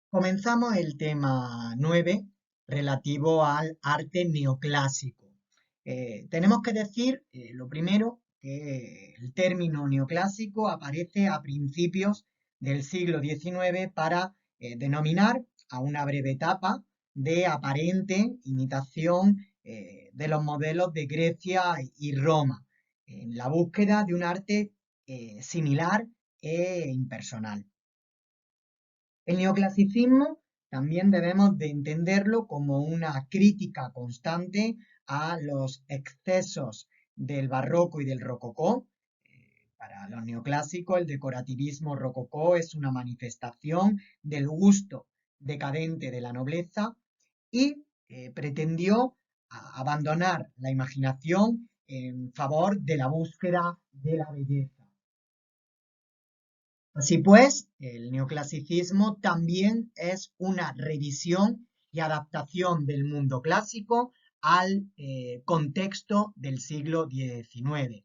Comenzamos el tema 9 relativo al arte neoclásico. Tenemos que decir, lo primero, que el término neoclásico aparece a principios del siglo XIX para denominar a una breve etapa de aparente imitación de los modelos de Grecia y Roma, en la búsqueda de un arte similar e impersonal. El neoclasicismo también debemos de entenderlo como una crítica constante a los excesos del barroco y del rococó. Para los neoclásicos, el decorativismo rococó es una manifestación del gusto decadente de la nobleza y pretendió abandonar la imaginación en favor de la búsqueda de la belleza. Así pues, el neoclasicismo también es una revisión y adaptación del mundo clásico al contexto del siglo XIX.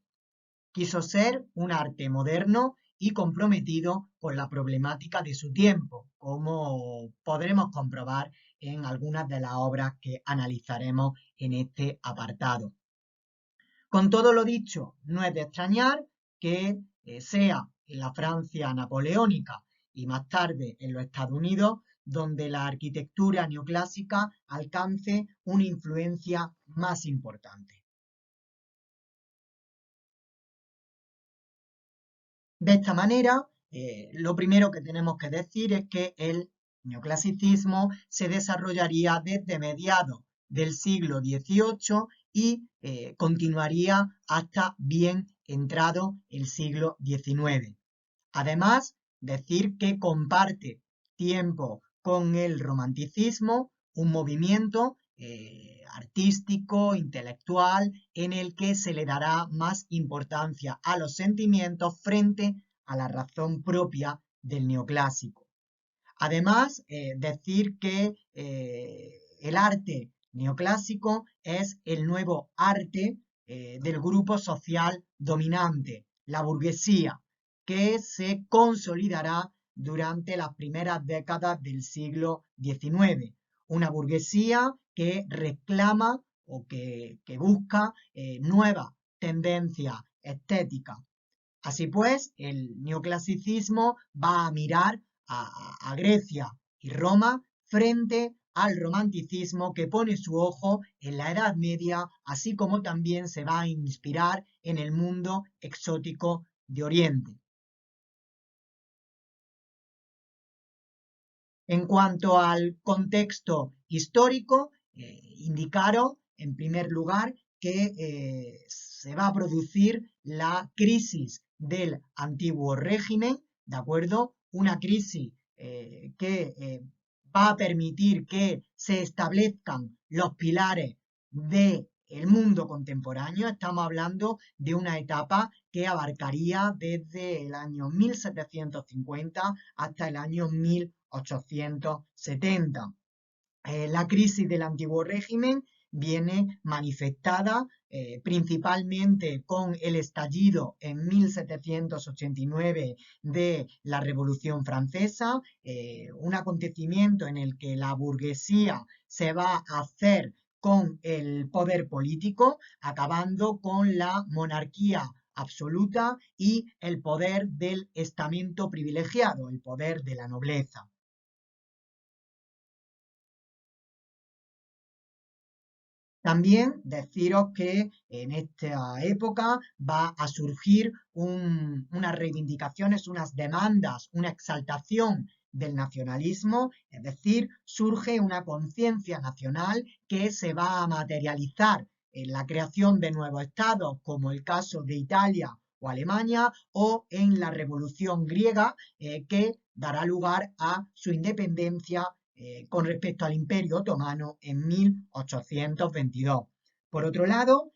Quiso ser un arte moderno y comprometido con la problemática de su tiempo, como podremos comprobar en algunas de las obras que analizaremos en este apartado. Con todo lo dicho, no es de extrañar que sea en la Francia napoleónica y más tarde en los Estados Unidos donde la arquitectura neoclásica alcance una influencia más importante. De esta manera, lo primero que tenemos que decir es que el neoclasicismo se desarrollaría desde mediados del siglo XVIII y continuaría hasta bien entrado el siglo XIX. Además, decir que comparte tiempo con el romanticismo, un movimiento artístico, intelectual, en el que se le dará más importancia a los sentimientos frente a la razón propia del neoclásico. Además, decir que el arte neoclásico es el nuevo arte del grupo social dominante, la burguesía, que se consolidará durante las primeras décadas del siglo XIX. Una burguesía que reclama o que busca nuevas tendencias estéticas. Así pues, el neoclasicismo va a mirar a Grecia y Roma frente al romanticismo que pone su ojo en la Edad Media, así como también se va a inspirar en el mundo exótico de Oriente. En cuanto al contexto histórico, indicaros en primer lugar que se va a producir la crisis del antiguo régimen, ¿de acuerdo? Una crisis que va a permitir que se establezcan los pilares del mundo contemporáneo. Estamos hablando de una etapa que abarcaría desde el año 1750 hasta el año 1870. La crisis del antiguo régimen viene manifestada principalmente con el estallido en 1789 de la Revolución Francesa, un acontecimiento en el que la burguesía se va a hacer con el poder político, acabando con la monarquía absoluta y el poder del estamento privilegiado, el poder de la nobleza. También deciros que en esta época va a surgir unas reivindicaciones, unas demandas, una exaltación del nacionalismo, es decir, surge una conciencia nacional que se va a materializar en la creación de nuevos estados, como el caso de Italia o Alemania, o en la Revolución griega, que dará lugar a su independencia con respecto al Imperio Otomano en 1822. Por otro lado,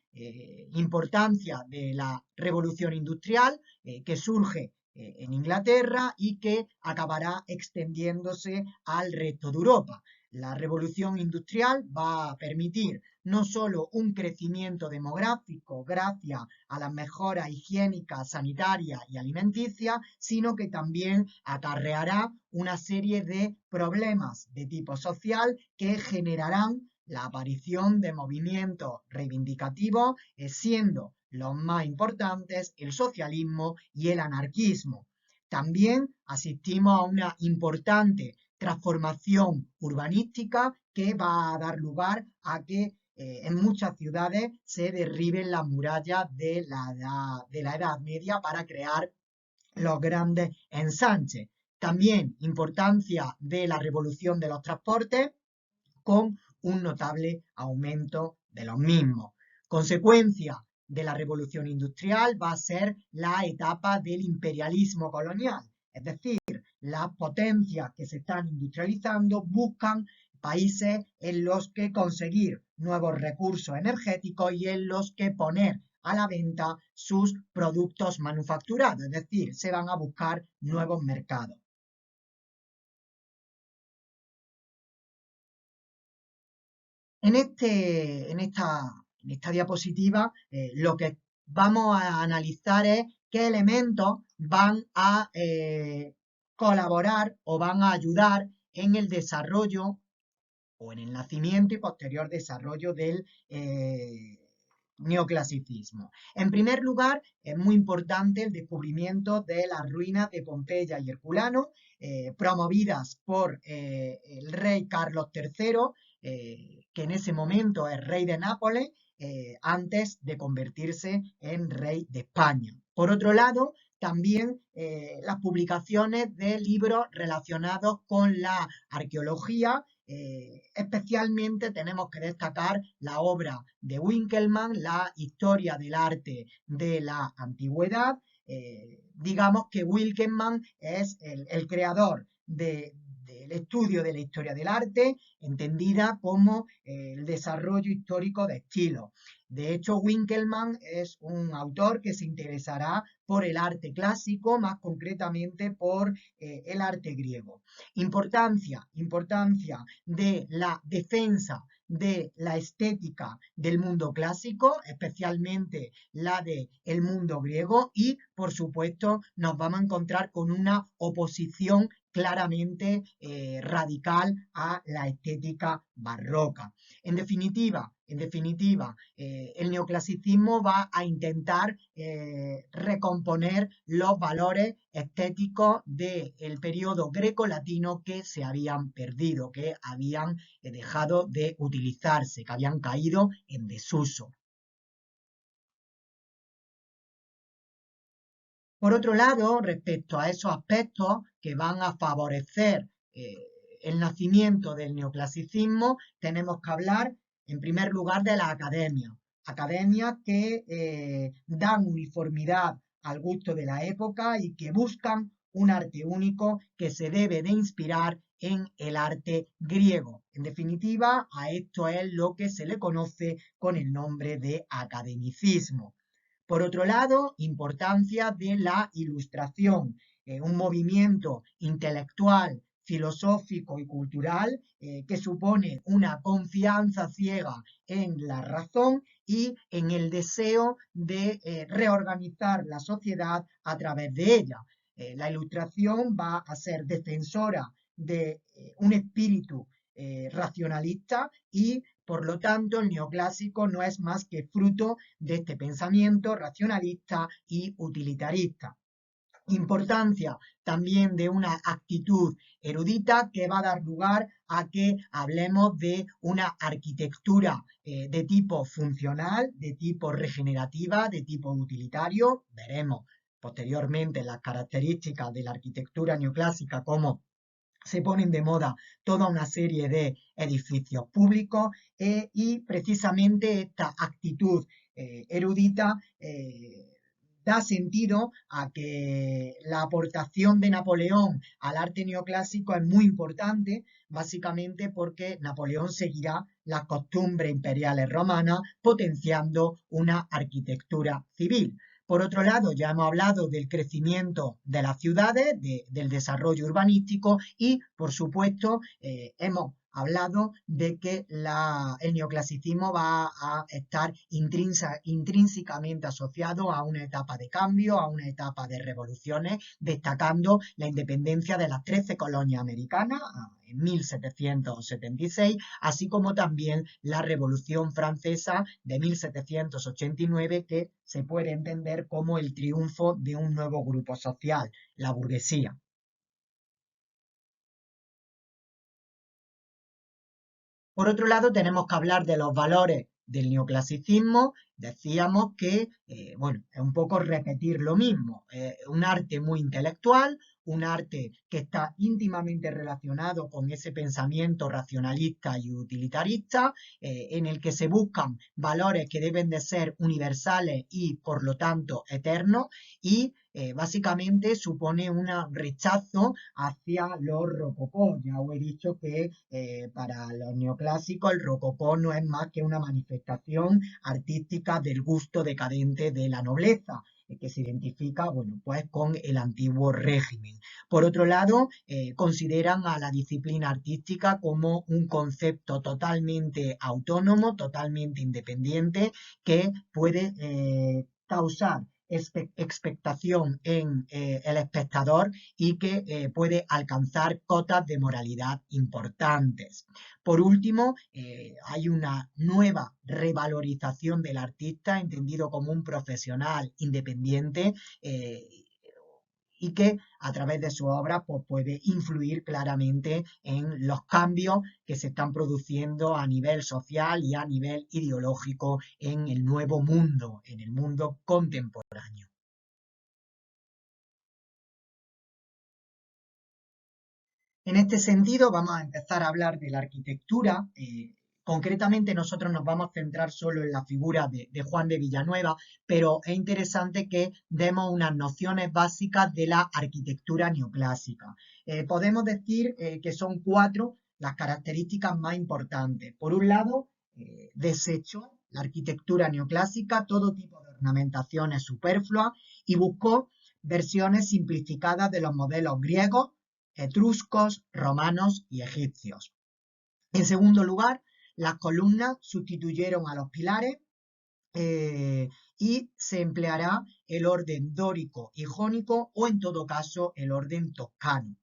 importancia de la revolución industrial que surge en Inglaterra y que acabará extendiéndose al resto de Europa. La revolución industrial va a permitir no solo un crecimiento demográfico gracias a las mejoras higiénicas, sanitarias y alimenticias, sino que también acarreará una serie de problemas de tipo social que generarán la aparición de movimientos reivindicativos, siendo los más importantes el socialismo y el anarquismo. También asistimos a una importante transformación urbanística que va a dar lugar a que en muchas ciudades se derriben las murallas de la Edad Media para crear los grandes ensanches. También importancia de la revolución de los transportes con un notable aumento de los mismos. Consecuencia de la revolución industrial va a ser la etapa del imperialismo colonial, es decir, las potencias que se están industrializando buscan países en los que conseguir nuevos recursos energéticos y en los que poner a la venta sus productos manufacturados, es decir, se van a buscar nuevos mercados. En esta diapositiva lo que vamos a analizar es qué elementos van a colaborar o van a ayudar en el desarrollo o en el nacimiento y posterior desarrollo del neoclasicismo. En primer lugar, es muy importante el descubrimiento de las ruinas de Pompeya y Herculano, promovidas por el rey Carlos III, que en ese momento es rey de Nápoles, antes de convertirse en rey de España. Por otro lado, también las publicaciones de libros relacionados con la arqueología, especialmente tenemos que destacar la obra de Winkelmann, La historia del arte de la antigüedad. Digamos que Winkelmann es el creador del estudio de la historia del arte, entendida como el desarrollo histórico de estilos. De hecho, Winkelmann es un autor que se interesará por el arte clásico, más concretamente por el arte griego. Importancia de la defensa de la estética del mundo clásico, especialmente la del mundo griego, y por supuesto nos vamos a encontrar con una oposición claramente radical a la estética barroca. En definitiva, el neoclasicismo va a intentar recomponer los valores estéticos del periodo greco-latino que se habían perdido, que habían dejado de utilizarse, que habían caído en desuso. Por otro lado, respecto a esos aspectos que van a favorecer el nacimiento del neoclasicismo, tenemos que hablar, en primer lugar, de la academia. Academias que dan uniformidad al gusto de la época y que buscan un arte único que se debe de inspirar en el arte griego. En definitiva, a esto es lo que se le conoce con el nombre de academicismo. Por otro lado, importancia de la ilustración, un movimiento intelectual, filosófico y cultural que supone una confianza ciega en la razón y en el deseo de reorganizar la sociedad a través de ella. La ilustración va a ser defensora de un espíritu racionalista y por lo tanto el neoclásico no es más que fruto de este pensamiento racionalista y utilitarista. Importancia también de una actitud erudita que va a dar lugar a que hablemos de una arquitectura de tipo funcional, de tipo regenerativa, de tipo utilitario. Veremos posteriormente las características de la arquitectura neoclásica como se ponen de moda toda una serie de edificios públicos y precisamente esta actitud erudita da sentido a que la aportación de Napoleón al arte neoclásico es muy importante, básicamente porque Napoleón seguirá las costumbres imperiales romanas, potenciando una arquitectura civil. Por otro lado, ya hemos hablado del crecimiento de las ciudades, del desarrollo urbanístico y, por supuesto, hemos hablado de que el neoclasicismo va a estar intrínsecamente asociado a una etapa de cambio, a una etapa de revoluciones, destacando la independencia de las 13 colonias americanas en 1776, así como también la Revolución Francesa de 1789, que se puede entender como el triunfo de un nuevo grupo social, la burguesía. Por otro lado, tenemos que hablar de los valores del neoclasicismo. Decíamos que, bueno, es un poco repetir lo mismo. Un arte muy intelectual, un arte que está íntimamente relacionado con ese pensamiento racionalista y utilitarista, en el que se buscan valores que deben de ser universales y, por lo tanto, eternos, y básicamente supone un rechazo hacia los rococó. Ya os he dicho que para los neoclásicos el rococó no es más que una manifestación artística del gusto decadente de la nobleza, que se identifica, bueno, pues con el antiguo régimen. Por otro lado, consideran a la disciplina artística como un concepto totalmente autónomo, totalmente independiente, que puede causar expectación en el espectador y que puede alcanzar cotas de moralidad importantes. Por último, hay una nueva revalorización del artista, entendido como un profesional independiente, y que a través de su obra pues, puede influir claramente en los cambios que se están produciendo a nivel social y a nivel ideológico en el nuevo mundo, en el mundo contemporáneo. En este sentido, vamos a empezar a hablar de la arquitectura. Concretamente, nosotros nos vamos a centrar solo en la figura de Juan de Villanueva, pero es interesante que demos unas nociones básicas de la arquitectura neoclásica. Podemos decir que son cuatro las características más importantes. Por un lado, desechó la arquitectura neoclásica todo tipo de ornamentaciones superfluas y buscó versiones simplificadas de los modelos griegos, etruscos, romanos y egipcios. En segundo lugar, las columnas sustituyeron a los pilares, y se empleará el orden dórico y jónico o en todo caso el orden toscano.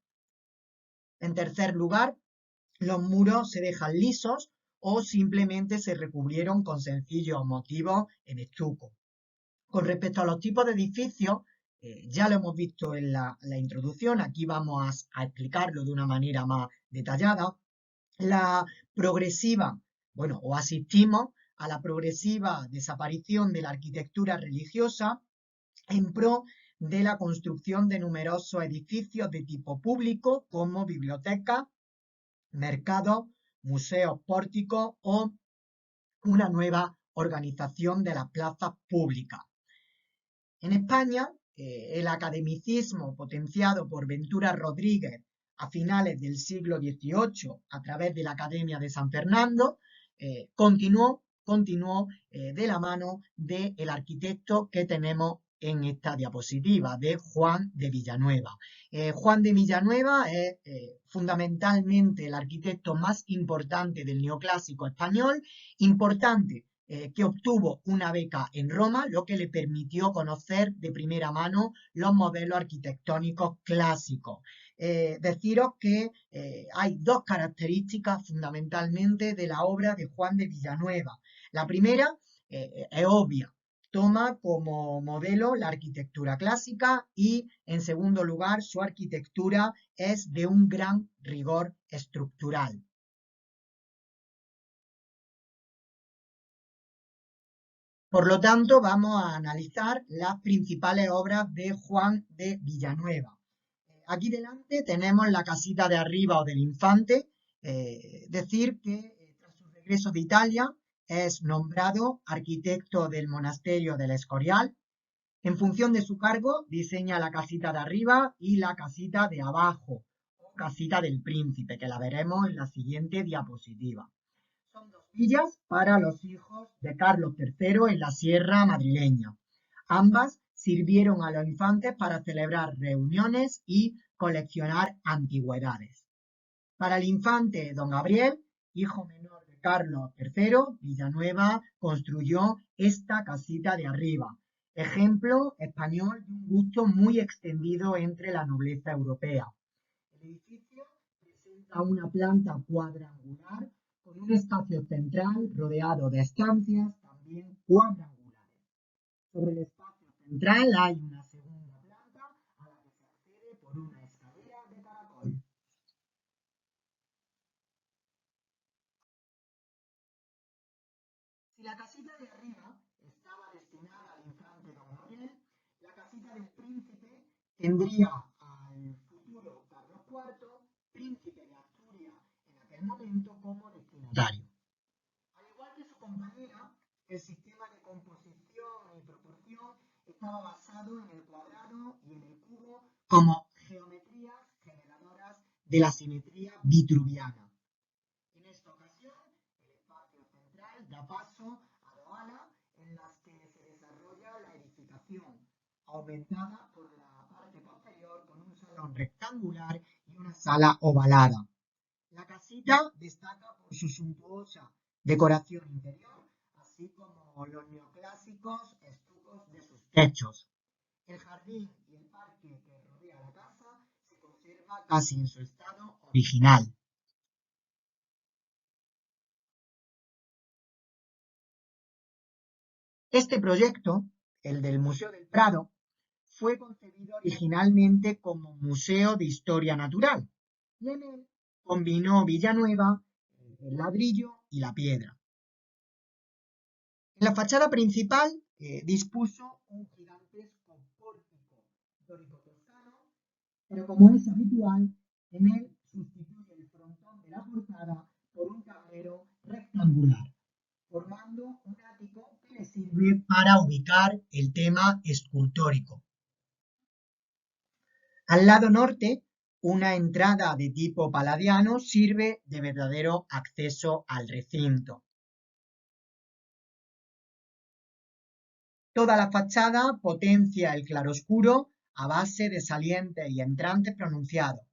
En tercer lugar, los muros se dejan lisos o simplemente se recubrieron con sencillos motivos en estuco. Con respecto a los tipos de edificios, ya lo hemos visto en la introducción, aquí vamos a explicarlo de una manera más detallada. La progresiva, bueno, o asistimos a la progresiva desaparición de la arquitectura religiosa en pro de la construcción de numerosos edificios de tipo público como bibliotecas, mercados, museos pórticos o una nueva organización de las plazas públicas. En España, el academicismo potenciado por Ventura Rodríguez a finales del siglo XVIII a través de la Academia de San Fernando continuó de la mano del arquitecto que tenemos en esta diapositiva, de Juan de Villanueva. Juan de Villanueva es fundamentalmente el arquitecto más importante del neoclásico español, importante que obtuvo una beca en Roma, lo que le permitió conocer de primera mano los modelos arquitectónicos clásicos. Deciros que hay dos características fundamentalmente de la obra de Juan de Villanueva. La primera es obvia, toma como modelo la arquitectura clásica y, en segundo lugar, su arquitectura es de un gran rigor estructural. Por lo tanto, vamos a analizar las principales obras de Juan de Villanueva. Aquí delante tenemos la casita de arriba o del infante, decir que tras su regreso de Italia es nombrado arquitecto del monasterio del Escorial. En función de su cargo, diseña la casita de arriba y la casita de abajo, o casita del príncipe, que la veremos en la siguiente diapositiva. Son dos villas para los hijos de Carlos III en la Sierra Madrileña. Ambas sirvieron a los infantes para celebrar reuniones y coleccionar antigüedades. Para el infante don Gabriel, hijo menor de Carlos III, Villanueva construyó esta casita de arriba, ejemplo español de un gusto muy extendido entre la nobleza europea. El edificio presenta una planta cuadrangular con un espacio central rodeado de estancias también cuadrangulares. Sobre el espacio central hay una segunda planta a la que se accede por una escalera de caracol. Si la casita de arriba estaba destinada al infante don Gabriel, la casita del príncipe tendría al futuro Carlos IV, príncipe de Asturias en aquel momento, como destinatario. Al igual que su compañera, el sistema de composición y proporción estaba basado en el cuadrado y en el cubo como geometrías generadoras de la simetría vitruviana. En esta ocasión, el espacio central da paso a dos alas en las que se desarrolla la edificación, aumentada por la parte posterior con un salón rectangular y una sala ovalada. La casita destaca por su suntuosa decoración interior, así como los neoclásicos estucos de sus techos. El jardín y el parque que rodea la casa se conserva casi en su estado original. Este proyecto, el del Museo del Prado, fue concebido originalmente como Museo de Historia Natural y en él combinó Villanueva el ladrillo y la piedra. En la fachada principal dispuso un gigantesco pórtico dórico-toscano, pero como es habitual, en él sustituye el frontón de la portada por un tablero rectangular, formando un ático que le sirve para ubicar el tema escultórico. Al lado norte, una entrada de tipo paladiano sirve de verdadero acceso al recinto. Toda la fachada potencia el claroscuro a base de salientes y entrantes pronunciados.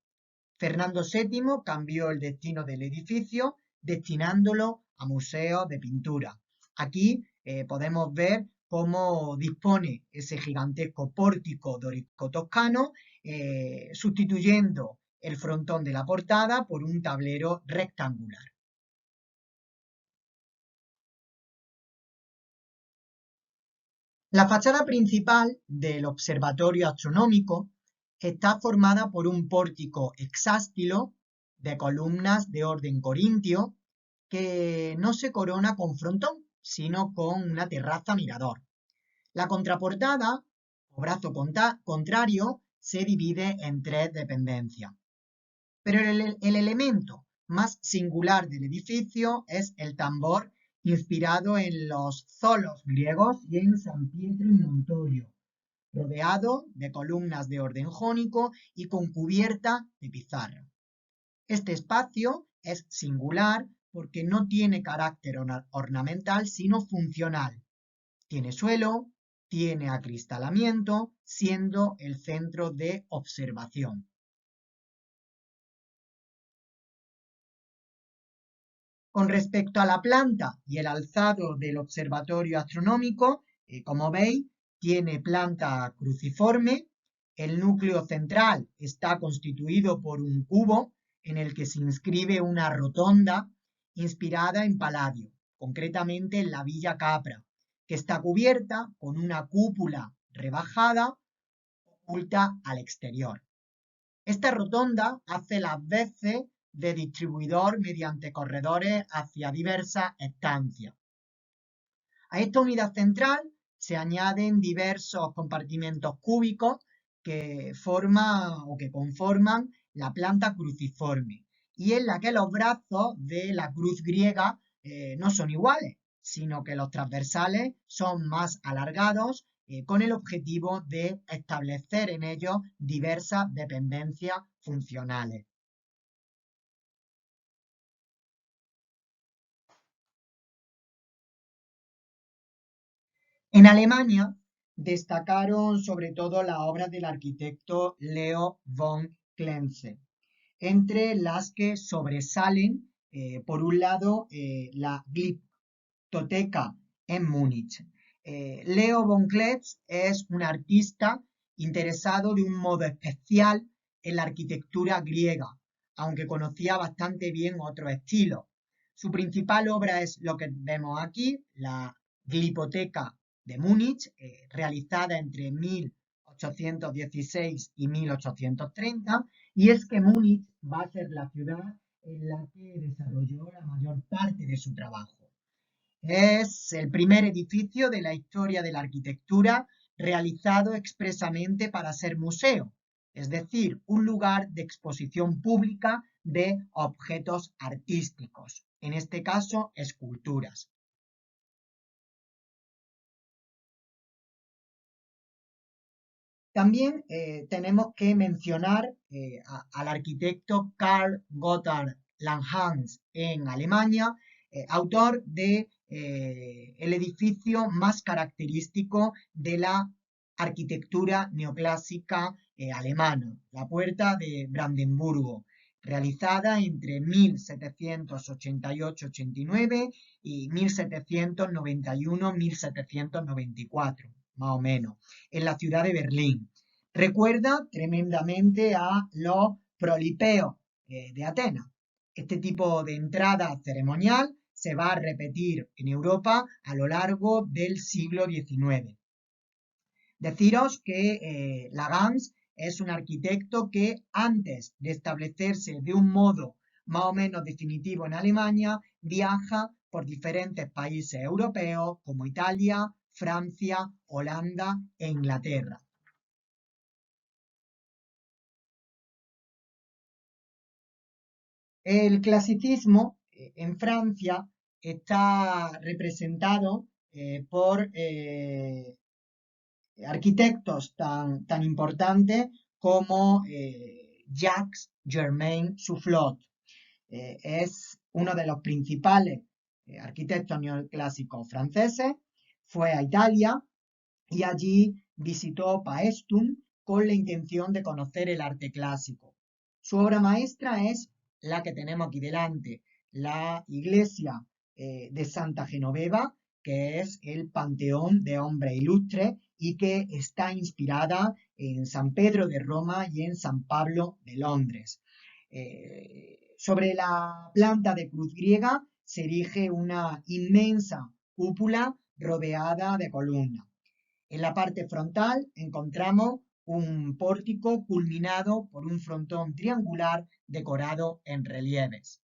Fernando VII cambió el destino del edificio destinándolo a museo de pintura. Aquí podemos ver cómo dispone ese gigantesco pórtico dórico-toscano, sustituyendo el frontón de la portada por un tablero rectangular. La fachada principal del observatorio astronómico está formada por un pórtico hexástilo de columnas de orden corintio que no se corona con frontón, sino con una terraza mirador. La contraportada, o brazo contrario, se divide en tres dependencias. Pero el elemento más singular del edificio es el tambor inspirado en los zolos griegos y en San Pietro in Montorio, rodeado de columnas de orden jónico y con cubierta de pizarra. Este espacio es singular porque no tiene carácter ornamental, sino funcional. Tiene suelo, tiene acristalamiento, siendo el centro de observación. Con respecto a la planta y el alzado del observatorio astronómico, como veis, tiene planta cruciforme. El núcleo central está constituido por un cubo en el que se inscribe una rotonda inspirada en Palladio, concretamente en la Villa Capra, que está cubierta con una cúpula rebajada oculta al exterior. Esta rotonda hace las veces de distribuidor mediante corredores hacia diversas estancias. A esta unidad central se añaden diversos compartimentos cúbicos que forman o que conforman la planta cruciforme y en la que los brazos de la cruz griega no son iguales, sino que los transversales son más alargados con el objetivo de establecer en ellos diversas dependencias funcionales. En Alemania destacaron sobre todo las obras del arquitecto Leo von Klenze. entre las que sobresalen, por un lado, la Glyptoteca en Múnich. Leo von Kletz es un artista interesado de un modo especial en la arquitectura griega, aunque conocía bastante bien otros estilos. Su principal obra es lo que vemos aquí, la Glyptoteca de Múnich, realizada entre 1816 y 1830, y es que Múnich va a ser la ciudad en la que desarrolló la mayor parte de su trabajo. Es el primer edificio de la historia de la arquitectura realizado expresamente para ser museo, es decir, un lugar de exposición pública de objetos artísticos, en este caso, esculturas. También tenemos que mencionar al arquitecto Karl Gotthard Langhans en Alemania, autor de el edificio más característico de la arquitectura neoclásica alemana, la Puerta de Brandenburgo, realizada entre 1788-89 y 1791-1794, más o menos, en la ciudad de Berlín. Recuerda tremendamente a los prolipeos de Atenas. Este tipo de entrada ceremonial se va a repetir en Europa a lo largo del siglo XIX. Deciros que Langhans es un arquitecto que antes de establecerse de un modo más o menos definitivo en Alemania, viaja por diferentes países europeos como Italia, Francia, Holanda e Inglaterra. El clasicismo en Francia está representado por arquitectos tan importantes como Jacques Germain Soufflot. Es uno de los principales arquitectos neoclásicos franceses. Fue a Italia y allí visitó Paestum con la intención de conocer el arte clásico. Su obra maestra es la que tenemos aquí delante, la iglesia de Santa Genoveva, que es el panteón de hombres ilustres y que está inspirada en San Pedro de Roma y en San Pablo de Londres. Sobre la planta de cruz griega se erige una inmensa cúpula rodeada de columnas. En la parte frontal encontramos un pórtico culminado por un frontón triangular decorado en relieves.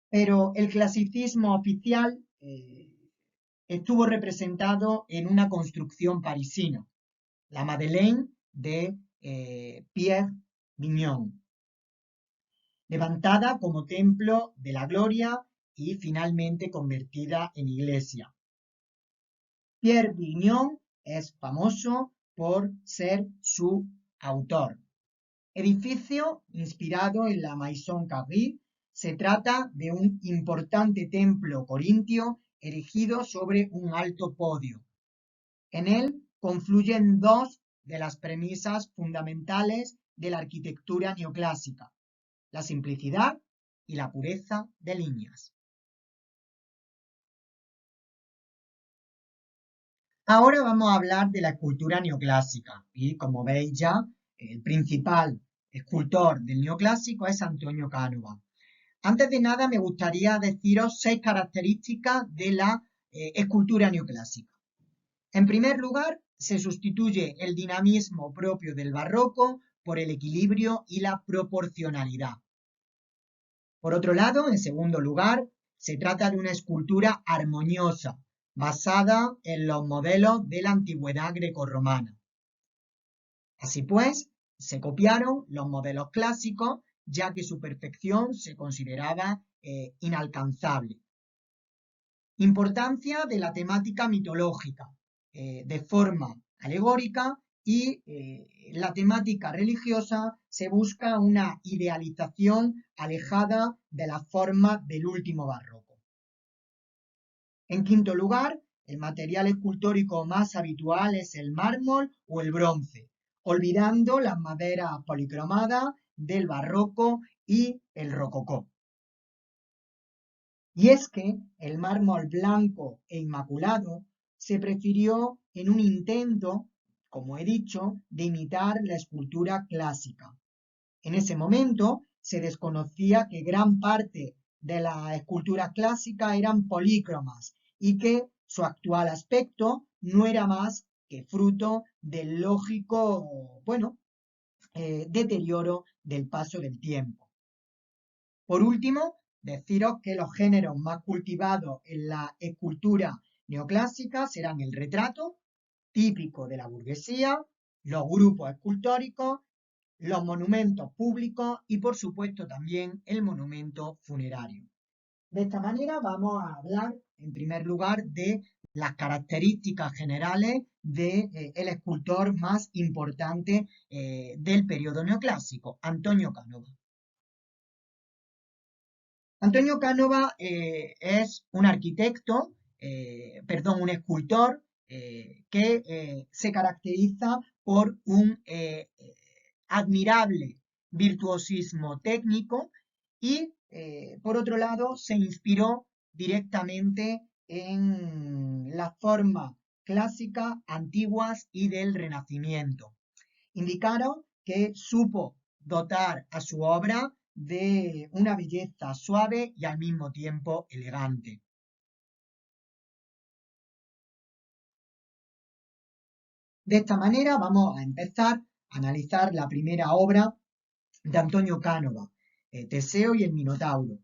Pero el clasicismo oficial estuvo representado en una construcción parisina, la Madeleine de Pierre Vignon, levantada como templo de la gloria y finalmente convertida en iglesia. Pierre Vignon es famoso por ser su autor. Edificio inspirado en la Maison Carrée, se trata de un importante templo corintio erigido sobre un alto podio. En él confluyen dos de las premisas fundamentales de la arquitectura neoclásica, la simplicidad y la pureza de líneas. Ahora vamos a hablar de la escultura neoclásica y, como veis ya, el principal escultor del neoclásico es Antonio Canova. Antes de nada me gustaría deciros 6 características de la escultura neoclásica. En primer lugar, se sustituye el dinamismo propio del barroco por el equilibrio y la proporcionalidad. Por otro lado, en segundo lugar, se trata de una escultura armoniosa, basada en los modelos de la antigüedad grecorromana. Así pues, se copiaron los modelos clásicos, ya que su perfección se consideraba inalcanzable. Importancia de la temática mitológica, de forma alegórica, y la temática religiosa se busca una idealización alejada de la forma del último barroco. En quinto lugar, el material escultórico más habitual es el mármol o el bronce, olvidando las maderas policromadas del barroco y el rococó. Y es que el mármol blanco e inmaculado se prefirió en un intento, como he dicho, de imitar la escultura clásica. En ese momento se desconocía que gran parte de las esculturas clásicas eran polícromas y que su actual aspecto no era más que fruto del lógico, deterioro del paso del tiempo. Por último, deciros que los géneros más cultivados en la escultura neoclásica serán el retrato, típico de la burguesía, los grupos escultóricos, los monumentos públicos y, por supuesto, también el monumento funerario. De esta manera vamos a hablar, en primer lugar, de las características generales del escultor más importante del periodo neoclásico, Antonio Canova. Antonio Canova es un arquitecto, un escultor que se caracteriza por un admirable virtuosismo técnico y, por otro lado, se inspiró directamente en las formas clásicas, antiguas y del Renacimiento. Indicaron que supo dotar a su obra de una belleza suave y al mismo tiempo elegante. De esta manera vamos a empezar a analizar la primera obra de Antonio Canova, Teseo y el Minotauro.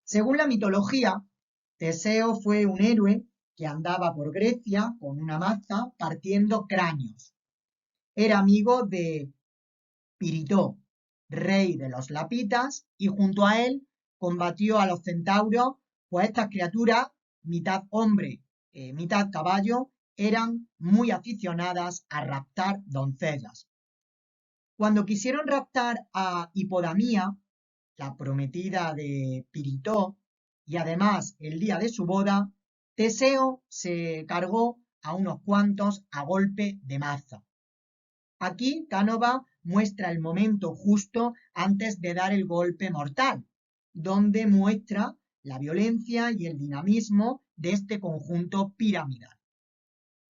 Según la mitología, Teseo fue un héroe que andaba por Grecia con una maza partiendo cráneos. Era amigo de Piritó, rey de los lapitas, y junto a él combatió a los centauros, pues estas criaturas, mitad hombre, mitad caballo, eran muy aficionadas a raptar doncellas. Cuando quisieron raptar a Hipodamía, la prometida de Piritó, y además el día de su boda, Teseo se cargó a unos cuantos a golpe de maza. Aquí Canova muestra el momento justo antes de dar el golpe mortal, donde muestra la violencia y el dinamismo de este conjunto piramidal.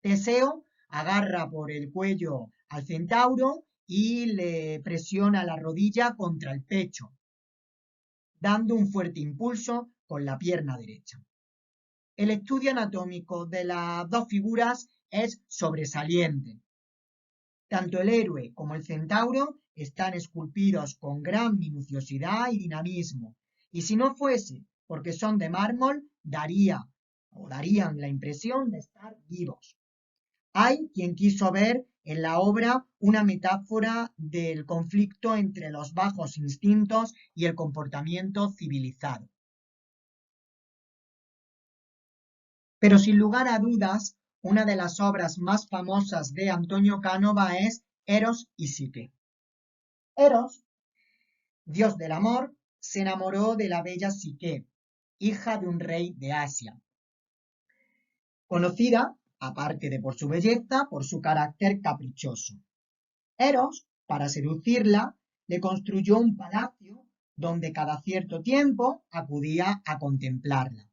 Teseo agarra por el cuello al centauro y le presiona la rodilla contra el pecho, dando un fuerte impulso con la pierna derecha. El estudio anatómico de las dos figuras es sobresaliente. Tanto el héroe como el centauro están esculpidos con gran minuciosidad y dinamismo, y si no fuese porque son de mármol, darían la impresión de estar vivos. Hay quien quiso ver en la obra una metáfora del conflicto entre los bajos instintos y el comportamiento civilizado. Pero sin lugar a dudas, una de las obras más famosas de Antonio Canova es Eros y Psique. Eros, dios del amor, se enamoró de la bella Psique, hija de un rey de Asia, conocida, aparte de por su belleza, por su carácter caprichoso. Eros, para seducirla, le construyó un palacio donde cada cierto tiempo acudía a contemplarla.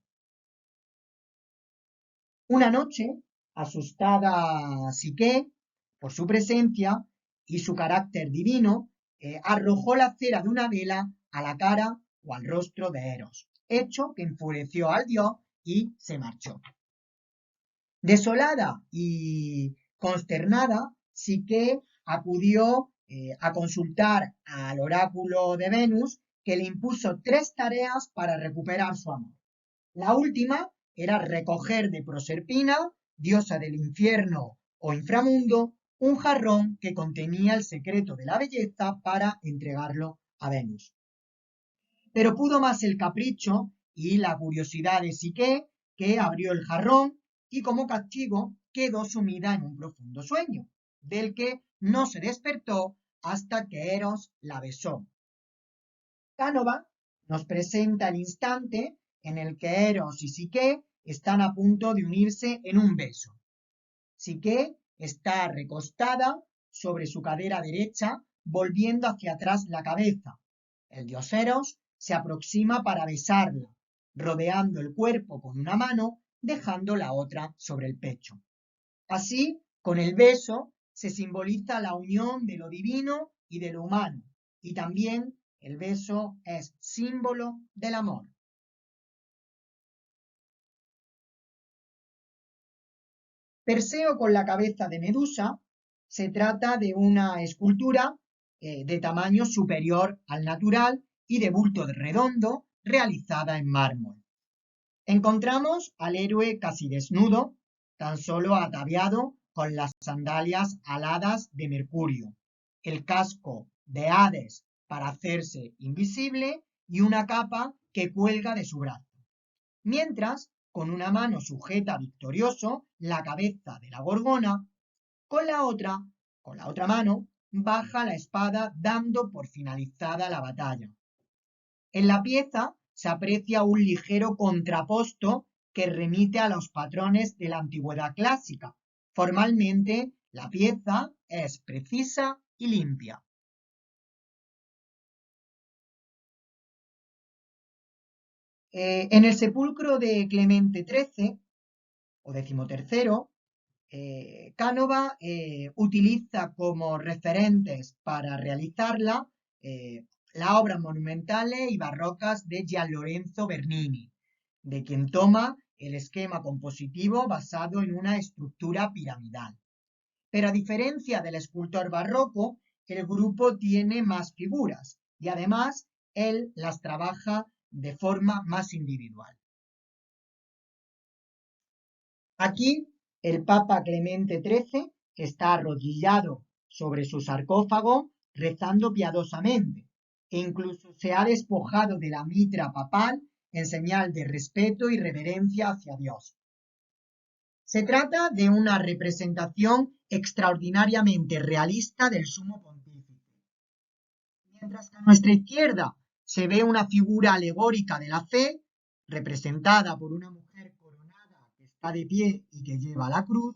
Una noche, asustada Psique por su presencia y su carácter divino, arrojó la cera de una vela a la cara o al rostro de Eros, hecho que enfureció al dios y se marchó. Desolada y consternada, Psique acudió a consultar al oráculo de Venus, que le impuso 3 tareas para recuperar su amor. La última era recoger de Proserpina, diosa del infierno o inframundo, un jarrón que contenía el secreto de la belleza para entregarlo a Venus. Pero pudo más el capricho y la curiosidad de Psique, que abrió el jarrón y como castigo quedó sumida en un profundo sueño, del que no se despertó hasta que Eros la besó. Canova nos presenta el instante en el que Eros y Psique están a punto de unirse en un beso. Psique está recostada sobre su cadera derecha, volviendo hacia atrás la cabeza. El dios Eros se aproxima para besarla, rodeando el cuerpo con una mano, dejando la otra sobre el pecho. Así, con el beso se simboliza la unión de lo divino y de lo humano, y también el beso es símbolo del amor. Perseo con la cabeza de Medusa se trata de una escultura de tamaño superior al natural y de bulto redondo realizada en mármol. Encontramos al héroe casi desnudo, tan solo ataviado con las sandalias aladas de Mercurio, el casco de Hades para hacerse invisible y una capa que cuelga de su brazo. Mientras, con una mano sujeta victorioso la cabeza de la Gorgona, con la otra mano, baja la espada dando por finalizada la batalla. En la pieza se aprecia un ligero contraposto que remite a los patrones de la antigüedad clásica. Formalmente, la pieza es precisa y limpia. En el sepulcro de Clemente XIII, o XIII, Cánova utiliza como referentes para realizarla las obras monumentales y barrocas de Gian Lorenzo Bernini, de quien toma el esquema compositivo basado en una estructura piramidal. Pero a diferencia del escultor barroco, el grupo tiene más figuras y además él las trabaja de forma más individual. Aquí el Papa Clemente XIII está arrodillado sobre su sarcófago rezando piadosamente e incluso se ha despojado de la mitra papal en señal de respeto y reverencia hacia Dios. Se trata de una representación extraordinariamente realista del Sumo Pontífice. Mientras que a nuestra izquierda se ve una figura alegórica de la fe, representada por una mujer coronada que está de pie y que lleva la cruz,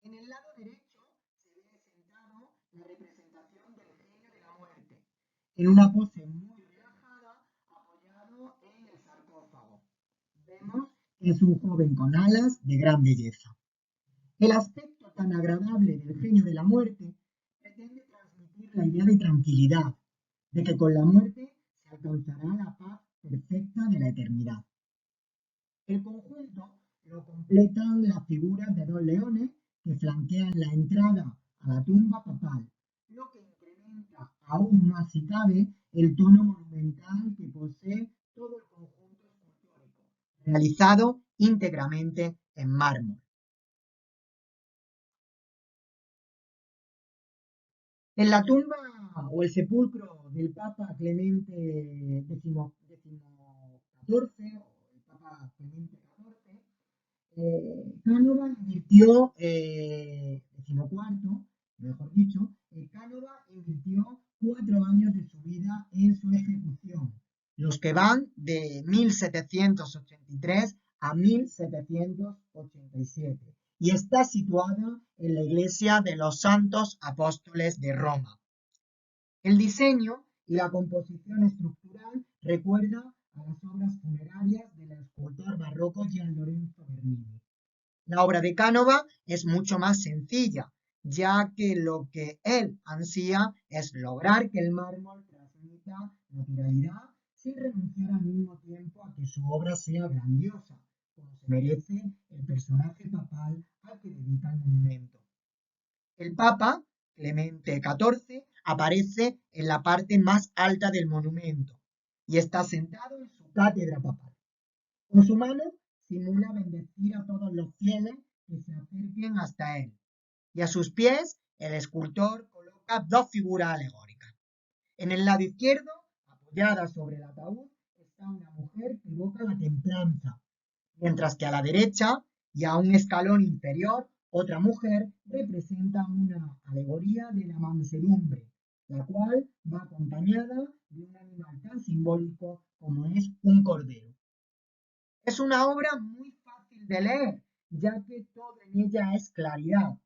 en el lado derecho se ve sentado la representación del genio de la muerte, en una pose muy relajada, apoyado en el sarcófago. Vemos que es un joven con alas de gran belleza. El aspecto tan agradable del genio de la muerte pretende transmitir la idea de tranquilidad, de que con la muerte se alcanzará la paz perfecta de la eternidad. El conjunto lo completan las figuras de dos leones que flanquean la entrada a la tumba papal, lo que incrementa aún más, si cabe, el tono monumental que posee todo el conjunto escultórico, realizado íntegramente en mármol. En la tumba o el sepulcro del Papa Clemente XIV, o el Papa Clemente XIV, Cánova invirtió, decimocuarto, mejor dicho, Cánova invirtió 4 años de su vida en su ejecución, los que van de 1783 a 1787, y está situada en la iglesia de los Santos Apóstoles de Roma. El diseño y la composición estructural recuerda a las obras funerarias del escultor barroco Gian Lorenzo Bernini. La obra de Cánova es mucho más sencilla, ya que lo que él ansía es lograr que el mármol transmita naturalidad sin renunciar al mismo tiempo a que su obra sea grandiosa, como se merece el personaje papal al que dedica el monumento. El Papa, Clemente XIV, aparece en la parte más alta del monumento y está sentado en su cátedra papal. Con su mano simula bendecir a todos los fieles que se acerquen hasta él, y a sus pies el escultor coloca dos figuras alegóricas. En el lado izquierdo, apoyada sobre el ataúd, está una mujer que evoca la templanza, mientras que a la derecha y a un escalón inferior, otra mujer representa una alegoría de la mansedumbre, la cual va acompañada de un animal tan simbólico como es un cordero. Es una obra muy fácil de leer, ya que todo en ella es claridad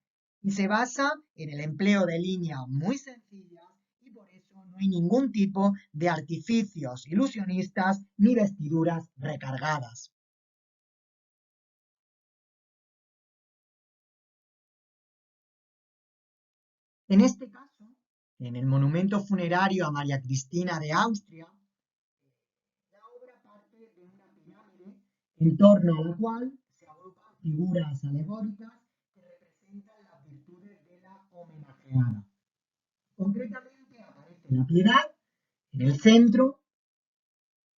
y se basa en el empleo de líneas muy sencillas y por eso no hay ningún tipo de artificios ilusionistas ni vestiduras recargadas. En este caso, en el monumento funerario a María Cristina de Austria, la obra parte de una pirámide en torno a la cual se agrupan figuras alegóricas que representan las virtudes de la homenajeada. Concretamente aparece la piedad en el centro,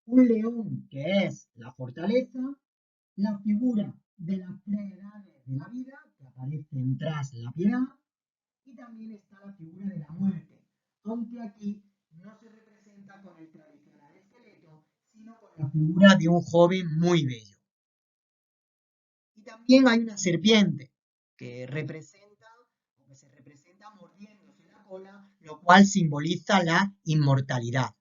un león que es la fortaleza, la figura de las tres edades de la vida que aparecen tras la piedad y también está la figura de la muerte, aunque aquí no se representa con el tradicional esqueleto, sino con la figura de un joven muy bello. Y también hay una serpiente que representa o que se representa mordiéndose la cola, lo cual simboliza la inmortalidad.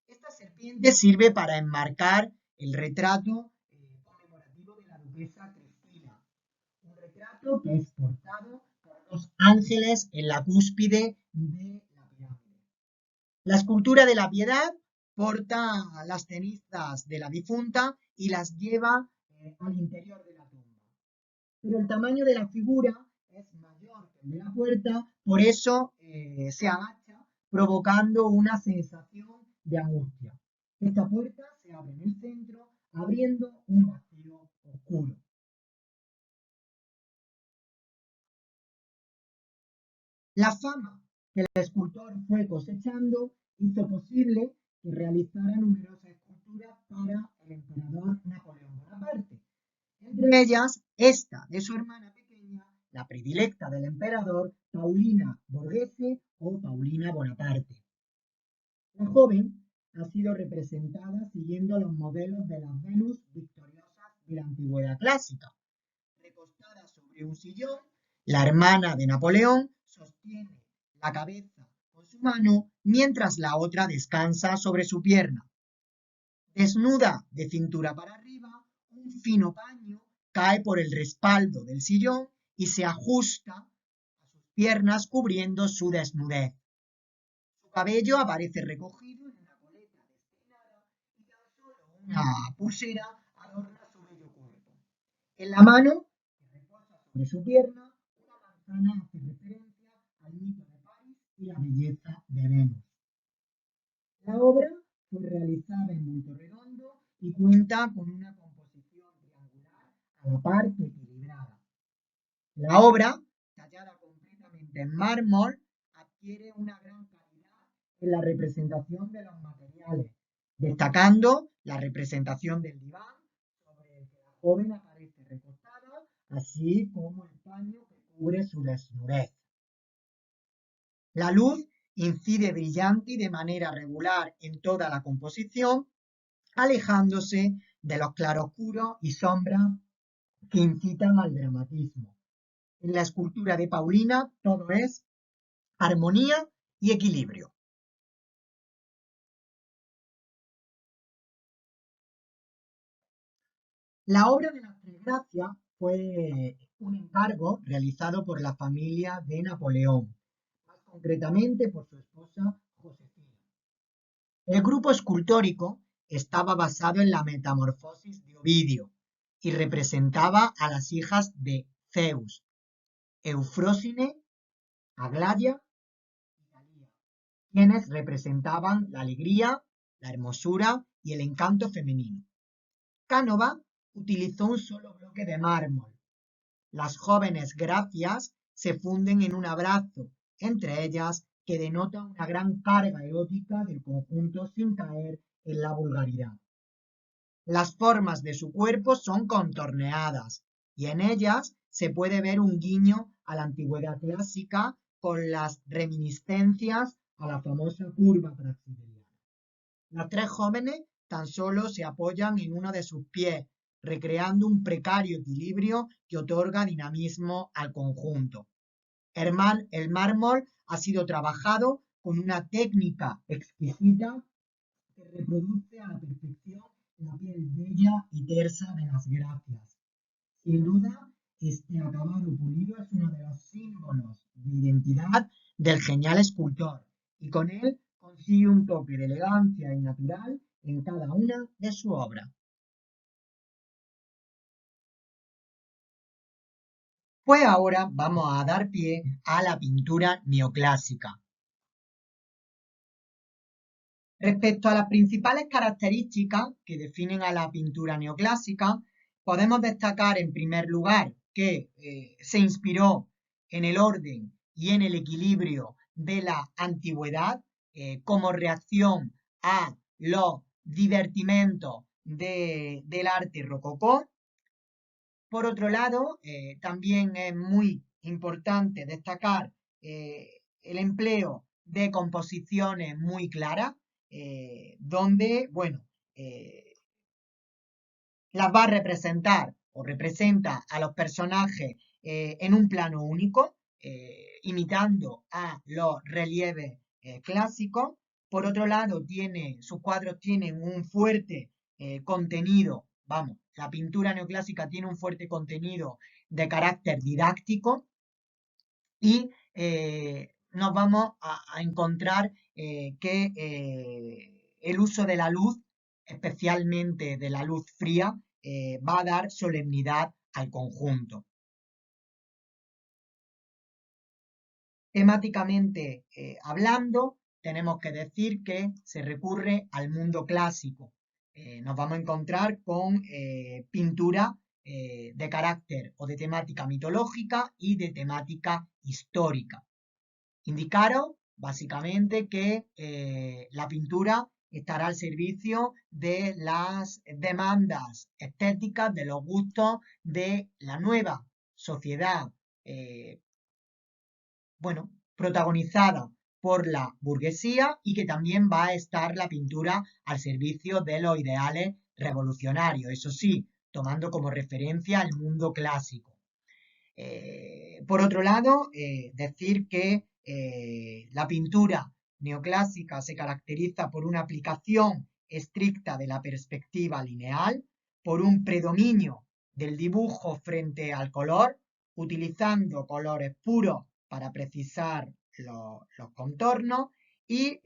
Esta serpiente sirve para enmarcar el retrato conmemorativo de la duquesa Cristina, un retrato que es portado por dos ángeles en la cúspide de la pirámide. La escultura de la Piedad porta las cenizas de la difunta y las lleva al interior de la tumba. Pero el tamaño de la figura es mayor que el de la puerta, por eso se agacha, provocando una sensación de angustia. Esta puerta se abre en el centro, abriendo un vacío oscuro. La fama que el escultor fue cosechando hizo posible que realizara numerosas esculturas para el emperador Napoleón Bonaparte. Entre ellas, esta de su hermana pequeña, la predilecta del emperador, Paulina Borghese o Paulina Bonaparte. La joven ha sido representada siguiendo los modelos de las Venus victoriosas de la antigüedad clásica. Recostada sobre un sillón, la hermana de Napoleón sostiene la cabeza con su mano mientras la otra descansa sobre su pierna. Desnuda de cintura para arriba, un fino paño cae por el respaldo del sillón y se ajusta a sus piernas cubriendo su desnudez. Su cabello aparece recogido en una coleta despeinada y tan solo una pulsera adorna su bello cuerpo. En la mano, que reposa sobre su pierna, una manzana hace referencia al mito de París y la belleza de Venus. La obra fue realizada en bulto redondo y cuenta con una composición triangular a la par que equilibrada. La obra, tallada completamente en mármol, adquiere una gran calidad en la representación de los materiales, destacando la representación del diván sobre el que la joven aparece recostada, así como el paño que cubre su desnudez. La luz incide brillante y de manera regular en toda la composición, alejándose de los claroscuros y sombras que incitan al dramatismo. En la escultura de Paulina todo es armonía y equilibrio. La obra de las Tres Gracias fue un encargo realizado por la familia de Napoleón, más concretamente por su esposa Josefina. El grupo escultórico estaba basado en la Metamorfosis de Ovidio y representaba a las hijas de Zeus, Eufrósine, Aglaya y Talía, quienes representaban la alegría, la hermosura y el encanto femenino. Cánova utilizó un solo bloque de mármol. Las jóvenes gracias se funden en un abrazo entre ellas que denota una gran carga erótica del conjunto sin caer en la vulgaridad. Las formas de su cuerpo son contorneadas y en ellas se puede ver un guiño a la antigüedad clásica con las reminiscencias a la famosa curva praxiteliana. Las tres jóvenes tan solo se apoyan en uno de sus pies, recreando un precario equilibrio que otorga dinamismo al conjunto. El mármol ha sido trabajado con una técnica exquisita que reproduce a la perfección la piel bella y tersa de las gracias. Sin duda, este acabado pulido es uno de los símbolos de identidad del genial escultor y con él consigue un toque de elegancia y natural en cada una de sus obras. Pues ahora vamos a dar pie a la pintura neoclásica. Respecto a las principales características que definen a la pintura neoclásica, podemos destacar en primer lugar que se inspiró en el orden y en el equilibrio de la antigüedad como reacción a los divertimentos del arte rococó. Por otro lado, también es muy importante destacar el empleo de composiciones muy claras, donde, bueno, eh, las va a representar o representa a los personajes en un plano único, imitando a los relieves clásicos. Por otro lado, sus cuadros tienen un fuerte contenido, vamos, la pintura neoclásica tiene un fuerte contenido de carácter didáctico y nos vamos a encontrar que el uso de la luz, especialmente de la luz fría, va a dar solemnidad al conjunto. Temáticamente hablando, tenemos que decir que se recurre al mundo clásico. Nos vamos a encontrar con pintura de carácter o de temática mitológica y de temática histórica. Indicaros básicamente que la pintura estará al servicio de las demandas estéticas, de los gustos de la nueva sociedad, eh, bueno, protagonizada por la burguesía y que también va a estar la pintura al servicio de los ideales revolucionarios, eso sí, tomando como referencia el mundo clásico. Por otro lado, decir que la pintura neoclásica se caracteriza por una aplicación estricta de la perspectiva lineal, por un predominio del dibujo frente al color, utilizando colores puros para precisar los contornos y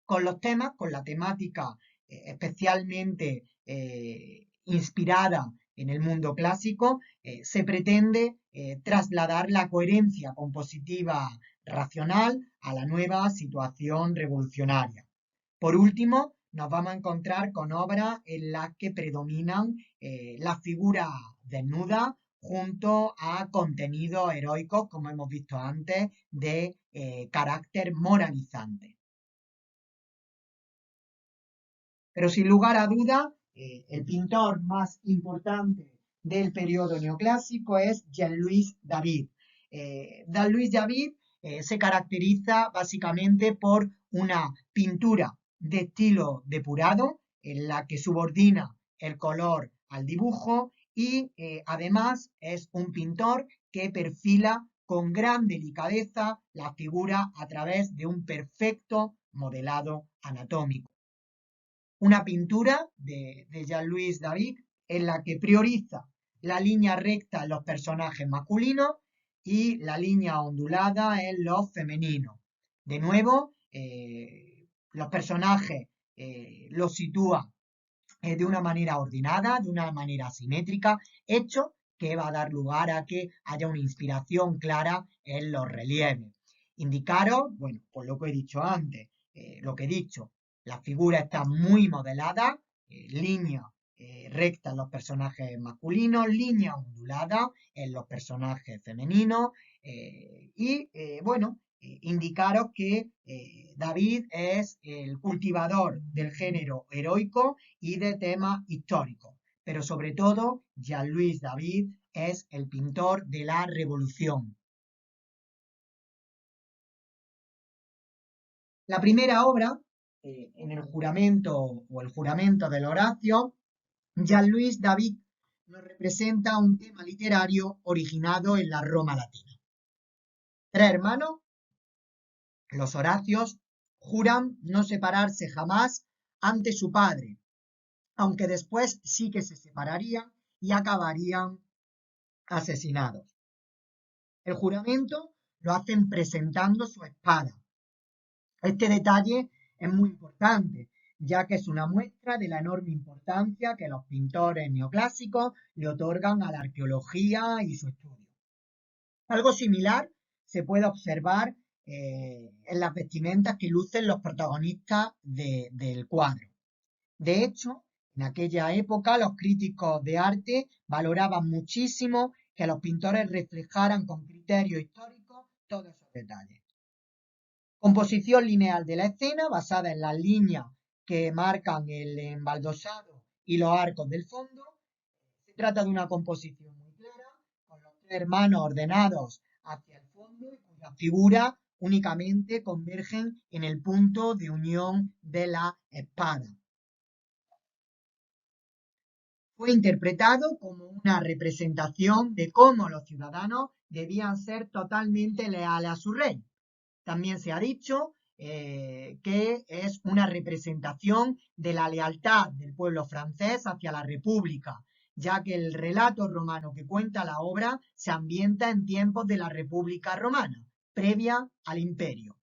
con los temas, con la temática especialmente inspirada en el mundo clásico, se pretende trasladar la coherencia compositiva racional a la nueva situación revolucionaria. Por último, nos vamos a encontrar con obras en las que predominan las figuras desnudas junto a contenidos heroicos, como hemos visto antes, de carácter moralizante. Pero sin lugar a duda, el pintor más importante del periodo neoclásico es Jean-Louis David. Jean-Louis David se caracteriza básicamente por una pintura de estilo depurado, en la que subordina el color al dibujo y además es un pintor que perfila con gran delicadeza la figura a través de un perfecto modelado anatómico. Una pintura de Jean-Louis David en la que prioriza la línea recta en los personajes masculinos y la línea ondulada en los femeninos. De nuevo, los personajes los sitúa de una manera ordenada, de una manera simétrica, hecho que va a dar lugar a que haya una inspiración clara en los relieves. Indicaros, bueno, por lo que he dicho antes, lo que he dicho, la figura está muy modelada, línea recta en los personajes masculinos, línea ondulada en los personajes femeninos y bueno, indicaros que David es el cultivador del género heroico y de temas históricos, pero sobre todo Jean-Louis David es el pintor de la revolución. La primera obra, en el juramento o el juramento del Horacio, Jean-Louis David nos representa un tema literario originado en la Roma latina. Tres hermanos, los Horacios, juran no separarse jamás ante su padre, aunque después sí que se separarían y acabarían asesinados. El juramento lo hacen presentando su espada. Este detalle es muy importante, ya que es una muestra de la enorme importancia que los pintores neoclásicos le otorgan a la arqueología y su estudio. Algo similar se puede observar en las vestimentas que lucen los protagonistas del cuadro. De hecho, en aquella época los críticos de arte valoraban muchísimo que los pintores reflejaran con criterio histórico todos esos detalles. Composición lineal de la escena basada en las líneas que marcan el embaldosado y los arcos del fondo. Se trata de una composición muy clara, con los tres hermanos ordenados hacia el fondo y cuyas figuras únicamente convergen en el punto de unión de la espada. Fue interpretado como una representación de cómo los ciudadanos debían ser totalmente leales a su rey. También se ha dicho que es una representación de la lealtad del pueblo francés hacia la República, ya que el relato romano que cuenta la obra se ambienta en tiempos de la República Romana, previa al Imperio.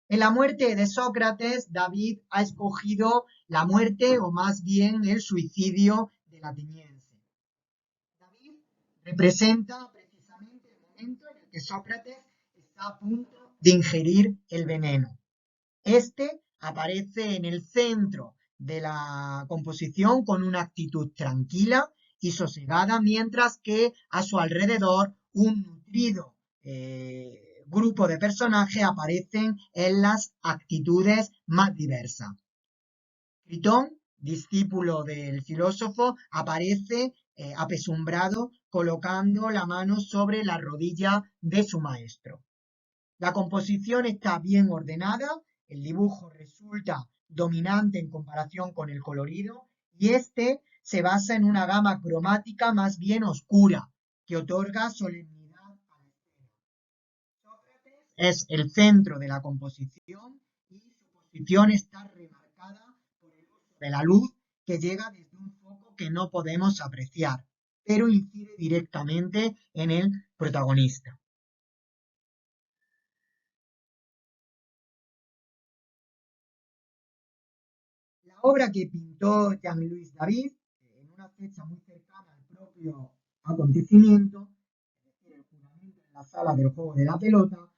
En la muerte de Sócrates, David ha escogido la muerte o más bien el suicidio del ateniense. David representa precisamente el momento en el que Sócrates está a punto de ingerir el veneno. Este aparece en el centro de la composición con una actitud tranquila y sosegada, mientras que a su alrededor un nutrido grupo de personajes aparecen en las actitudes más diversas. Critón, discípulo del filósofo, aparece apesumbrado colocando la mano sobre la rodilla de su maestro. La composición está bien ordenada, el dibujo resulta dominante en comparación con el colorido y este se basa en una gama cromática más bien oscura que otorga solemnidad a la escena. Sócrates es el centro de la composición y su posición está remarcada por el uso de la luz que llega desde un foco que no podemos apreciar, pero incide directamente en el protagonista. La obra que pintó Jean-Louis David, en una fecha muy cercana al propio acontecimiento, es decir, el juramento en la sala del juego de la pelota,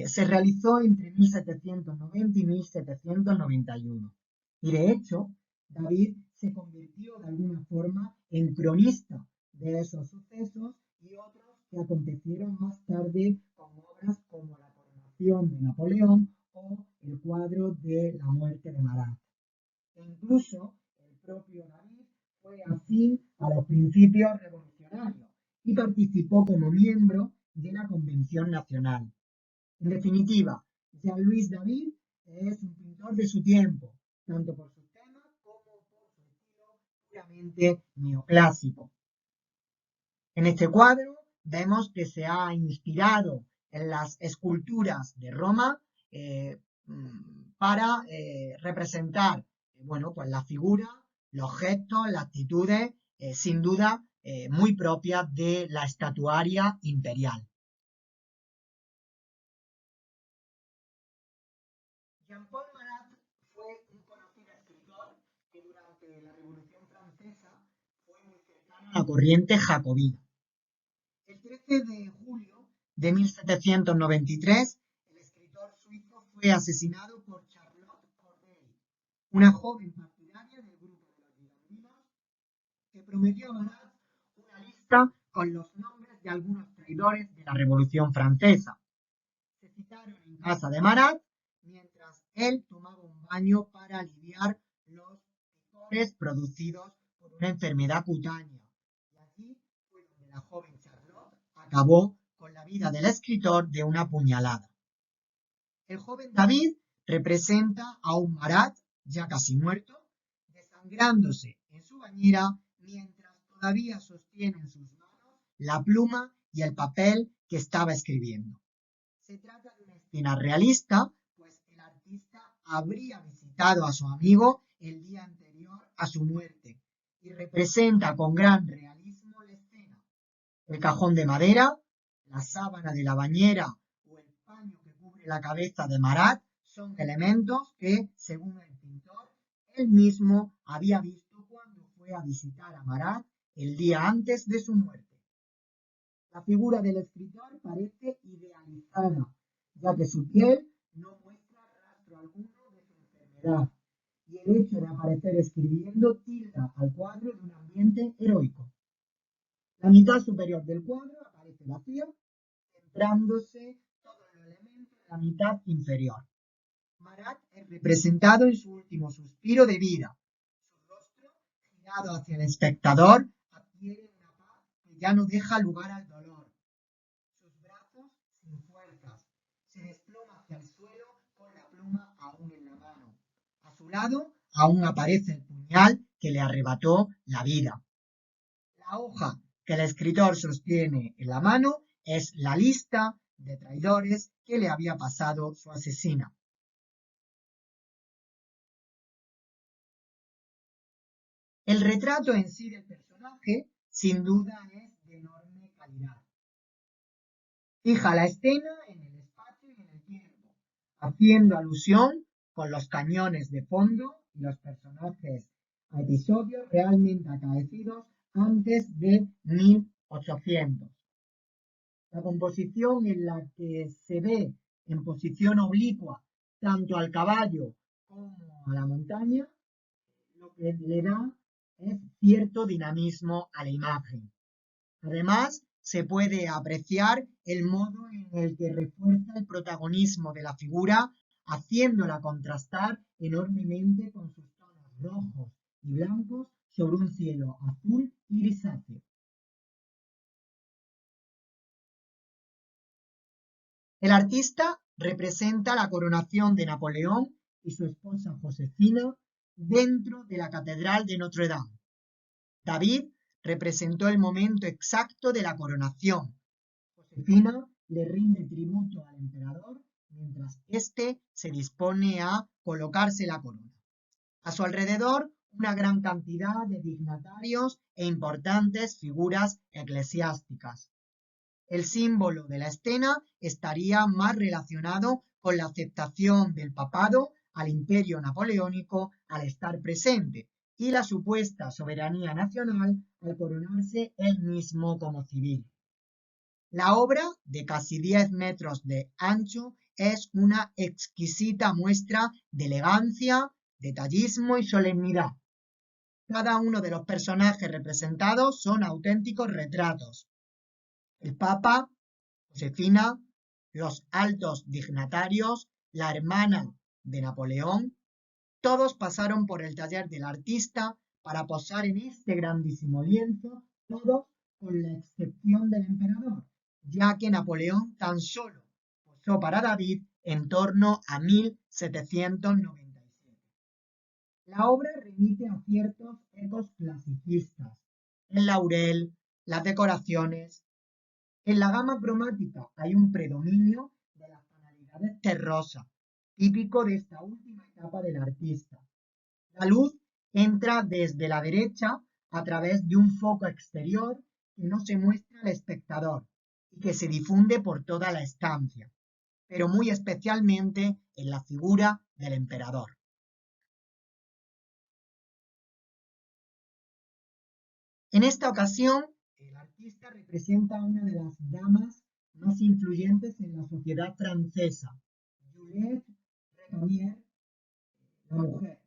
se realizó entre 1790 y 1791. Y de hecho, David se convirtió de alguna forma en cronista de esos sucesos y otros que acontecieron más tarde con obras como La coronación de Napoleón o el cuadro de La muerte de Marat. E incluso el propio David fue afín a los principios revolucionarios y participó como miembro de la Convención Nacional. En definitiva, Jean-Louis David es un pintor de su tiempo, tanto por sus temas como por su estilo puramente neoclásico. En este cuadro vemos que se ha inspirado en las esculturas de Roma para representar bueno, pues la figura, los gestos, las actitudes, sin duda muy propias de la estatuaria imperial. Jean-Paul Marat fue un conocido escritor que durante la Revolución Francesa fue muy cercano a la corriente jacobina. El 13 de julio de 1793, el escritor suizo fue asesinado por Charlotte Corday, una joven partidaria del grupo de los girondinos que prometió a Marat una lista con los nombres de algunos traidores de la Revolución Francesa. Se citaron en casa de Marat mientras él tomaba un baño para aliviar los picores producidos por una enfermedad cutánea. Y allí fue donde la joven Charlotte acabó con la vida del escritor de una puñalada. El joven David representa a un Marat ya casi muerto, desangrándose en su bañera mientras todavía sostiene en sus manos la pluma y el papel que estaba escribiendo. Se trata de una escena realista, pues el artista habría visitado a su amigo el día anterior a su muerte y representa con gran realismo la escena. El cajón de madera, la sábana de la bañera o el paño que cubre la cabeza de Marat son elementos que, según el pintor, él mismo había visto cuando fue a visitar a Marat el día antes de su muerte. La figura del escritor parece idealizada, ya que su piel no muestra rastro alguno de su enfermedad, y el hecho de aparecer escribiendo tilda al cuadro de un ambiente heroico. La mitad superior del cuadro aparece vacía, centrándose todos los elementos en la mitad inferior. Marat es representado en su último suspiro de vida. Su rostro, girado hacia el espectador, adquiere una paz que ya no deja lugar al dolor. Sus brazos, sin fuerzas, se desploma hacia el suelo con la pluma aún en la mano. A su lado aún aparece el puñal que le arrebató la vida. La hoja que el escritor sostiene en la mano es la lista de traidores que le había pasado su asesina. El retrato en sí del personaje, sin duda, es de enorme calidad. Fija la escena en el espacio y en el tiempo, haciendo alusión con los cañones de fondo y los personajes a episodios realmente acaecidos antes de 1800. La composición en la que se ve en posición oblicua tanto al caballo como a la montaña, lo que le da es cierto dinamismo a la imagen. Además, se puede apreciar el modo en el que refuerza el protagonismo de la figura, haciéndola contrastar enormemente con sus tonos rojos y blancos sobre un cielo azul y grisáceo. El artista representa la coronación de Napoleón y su esposa Josefina dentro de la Catedral de Notre Dame. David representó el momento exacto de la coronación. Josefina le rinde tributo al emperador mientras éste se dispone a colocarse la corona. A su alrededor, una gran cantidad de dignatarios e importantes figuras eclesiásticas. El símbolo de la escena estaría más relacionado con la aceptación del papado al imperio napoleónico al estar presente y la supuesta soberanía nacional al coronarse él mismo como civil. La obra, de casi 10 metros de ancho, es una exquisita muestra de elegancia, detallismo y solemnidad. Cada uno de los personajes representados son auténticos retratos. El Papa, Josefina, los altos dignatarios, la hermana de Napoleón, todos pasaron por el taller del artista para posar en este grandísimo lienzo, todos con la excepción del emperador, ya que Napoleón tan solo posó para David en torno a 1797. La obra remite a ciertos ecos clasicistas, el laurel, las decoraciones. En la gama cromática hay un predominio de las tonalidades terrosas, típico de esta última etapa del artista. La luz entra desde la derecha a través de un foco exterior que no se muestra al espectador y que se difunde por toda la estancia, pero muy especialmente en la figura del emperador. En esta ocasión, el artista representa a una de las damas más influyentes en la sociedad francesa, Juliette Recamier, la mujer,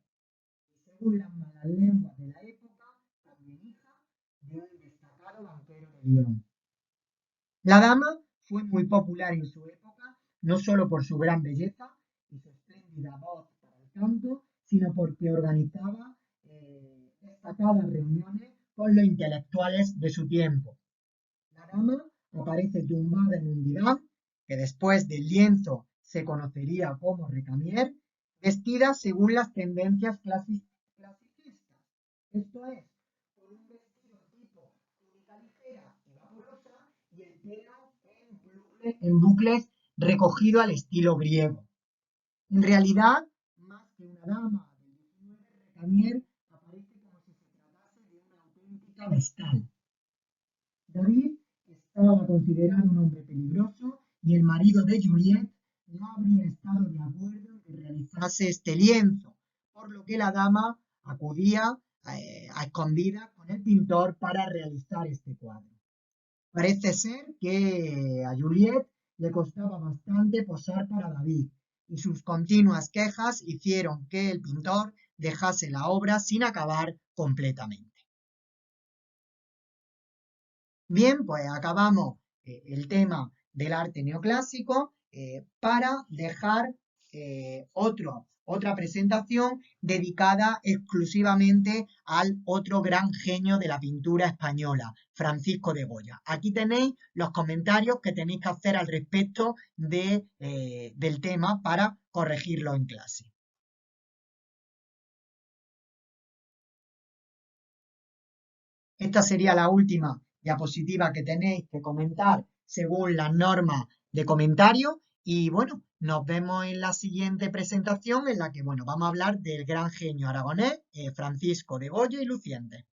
y según las malas lenguas de la época, también hija de un destacado banquero de Lyon. La dama fue muy popular en su época, no solo por su gran belleza y su espléndida voz para el canto, sino porque organizaba destacadas reuniones con los intelectuales de su tiempo. La dama aparece tumbada en un diván, que después del lienzo se conocería como Recamier, vestida según las tendencias clasicistas, esto es, con un vestido tipo túnica ligera y vaporosa y el pelo en bucles recogido al estilo griego. En realidad, más una dama del 19, Recamier aparece como si se tratase de una auténtica vestal. David estaba considerado un hombre peligroso y el marido de Juliette no habría estado de acuerdo en que realizase este lienzo, por lo que la dama acudía a escondidas con el pintor para realizar este cuadro. Parece ser que a Juliette le costaba bastante posar para David y sus continuas quejas hicieron que el pintor dejase la obra sin acabar completamente. Bien, pues acabamos el tema del arte neoclásico para dejar otra presentación dedicada exclusivamente al otro gran genio de la pintura española, Francisco de Goya. Aquí tenéis los comentarios que tenéis que hacer al respecto del tema para corregirlo en clase. Esta sería la última diapositiva que tenéis que comentar según las normas de comentario. Y bueno, nos vemos en la siguiente presentación en la que, bueno, vamos a hablar del gran genio aragonés, Francisco de Goya y Luciente.